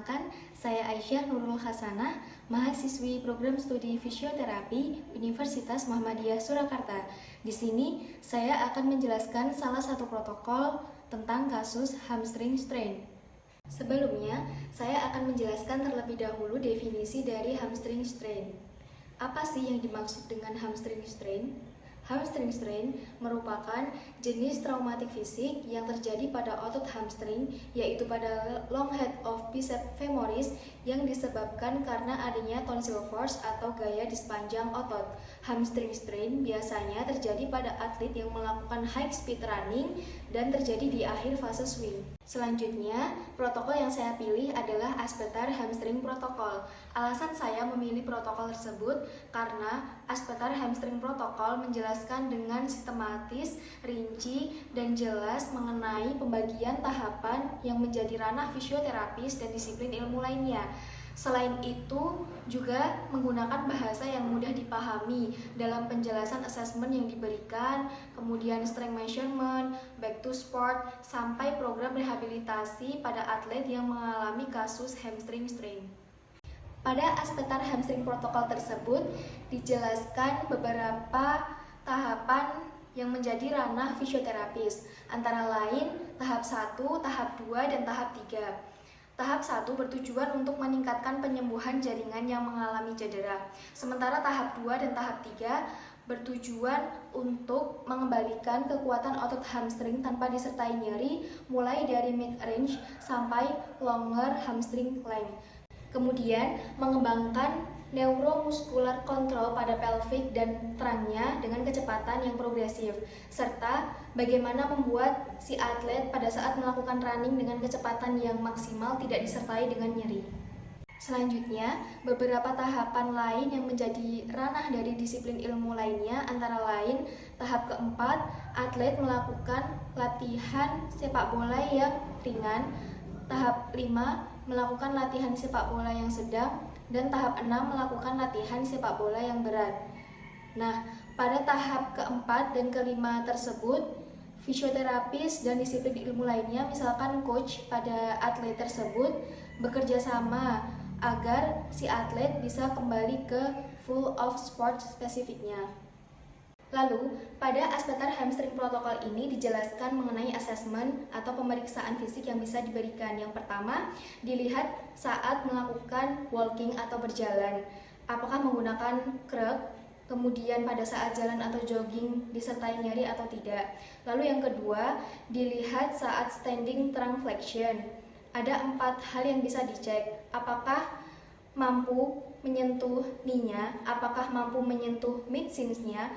Perkenalkan, saya Aisyah Nurul Hasanah, mahasiswi program studi fisioterapi Universitas Muhammadiyah Surakarta. Di sini, saya akan menjelaskan salah satu protokol tentang kasus hamstring strain. Sebelumnya, saya akan menjelaskan terlebih dahulu definisi dari hamstring strain. Apa sih yang dimaksud dengan hamstring strain? Hamstring strain merupakan jenis traumatik fisik yang terjadi pada otot hamstring, yaitu pada long head of biceps femoris yang disebabkan karena adanya tonsil force atau gaya di sepanjang otot. Hamstring strain biasanya terjadi pada atlet yang melakukan high speed running dan terjadi di akhir fase swing. Selanjutnya, protokol yang saya pilih adalah Aspetar Hamstring Protocol. Alasan saya memilih protokol tersebut karena Aspetar Hamstring Protocol menjelaskan dengan sistematis, rinci, dan jelas mengenai pembagian tahapan yang menjadi ranah fisioterapis dan disiplin ilmu lainnya. Selain itu, juga menggunakan bahasa yang mudah dipahami dalam penjelasan asesmen yang diberikan, kemudian strength measurement, back to sport, sampai program rehabilitasi pada atlet yang mengalami kasus hamstring strain. Pada Aspetar Hamstring Protocol tersebut, dijelaskan beberapa tahapan yang menjadi ranah fisioterapis, antara lain tahap 1, tahap 2, dan tahap 3. Tahap 1 bertujuan untuk meningkatkan penyembuhan jaringan yang mengalami cedera. Sementara tahap 2 dan tahap 3 bertujuan untuk mengembalikan kekuatan otot hamstring tanpa disertai nyeri mulai dari mid-range sampai longer hamstring length. Kemudian mengembangkan neuromuscular control pada pelvic dan trangnya dengan kecepatan yang progresif, serta bagaimana membuat si atlet pada saat melakukan running dengan kecepatan yang maksimal tidak disertai dengan nyeri. Selanjutnya, beberapa tahapan lain yang menjadi ranah dari disiplin ilmu lainnya antara lain tahap keempat, atlet melakukan latihan sepak bola yang ringan, tahap 5, melakukan latihan sepak bola yang sedang, dan tahap 6 melakukan latihan sepak bola yang berat. Nah, pada tahap keempat dan kelima tersebut, fisioterapis dan disiplin ilmu lainnya, misalkan coach pada atlet tersebut, bekerja sama agar si atlet bisa kembali ke full of sport spesifiknya. Lalu, pada Aspetar Hamstring Protocol ini dijelaskan mengenai asesmen atau pemeriksaan fisik yang bisa diberikan. Yang pertama, dilihat saat melakukan walking atau berjalan, apakah menggunakan kruk, kemudian pada saat jalan atau jogging disertai nyeri atau tidak. Lalu yang kedua, dilihat saat standing trunk flexion. Ada 4 hal yang bisa dicek, apakah mampu menyentuh knee-nya, apakah mampu menyentuh mid-shins-nya,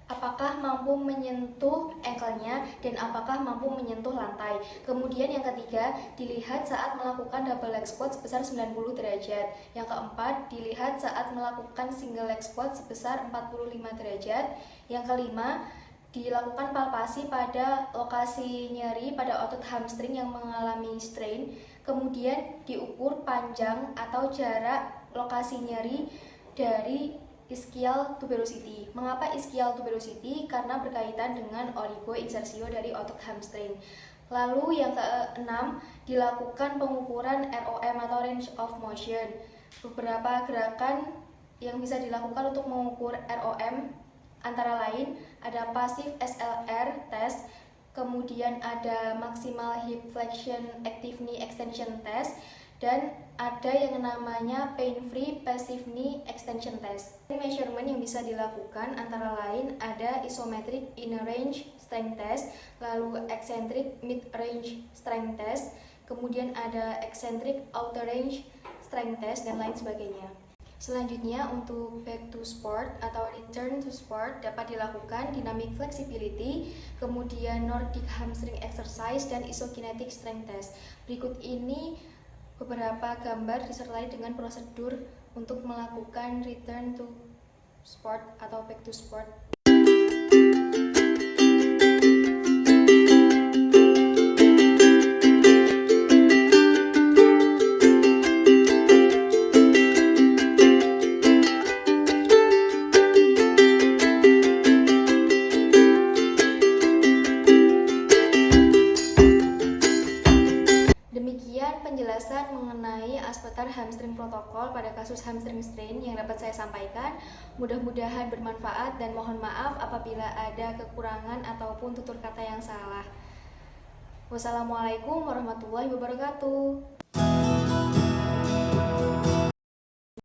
apakah mampu menyentuh ankle-nya, dan apakah mampu menyentuh lantai. Kemudian yang ketiga, dilihat saat melakukan double leg squat sebesar 90 derajat. Yang keempat, dilihat saat melakukan single leg squat sebesar 45 derajat. Yang kelima, dilakukan palpasi pada lokasi nyeri pada otot hamstring yang mengalami strain. Kemudian diukur panjang atau jarak lokasi nyeri dari ischial tuberosity. Mengapa ischial tuberosity? Karena berkaitan dengan oligoinsersio dari otot hamstring. Lalu yang keenam, dilakukan pengukuran ROM atau range of motion. Beberapa gerakan yang bisa dilakukan untuk mengukur ROM antara lain ada passive SLR test, kemudian ada maximal hip flexion active knee extension test, dan ada yang namanya pain-free passive knee extension test. Measurement yang bisa dilakukan antara lain ada isometric inner range strength test, lalu eccentric mid-range strength test, kemudian ada eccentric outer range strength test, dan lain sebagainya. Selanjutnya, untuk back to sport atau return to sport dapat dilakukan dynamic flexibility, kemudian Nordic hamstring exercise, dan isokinetic strength test. Berikut ini beberapa gambar disertai dengan prosedur untuk melakukan return to sport atau back to sport. Demikian penjelasan mengenai Aspetar Hamstring Protokol pada kasus hamstring strain yang dapat saya sampaikan. Mudah-mudahan bermanfaat dan mohon maaf apabila ada kekurangan ataupun tutur kata yang salah. Wassalamualaikum warahmatullahi wabarakatuh.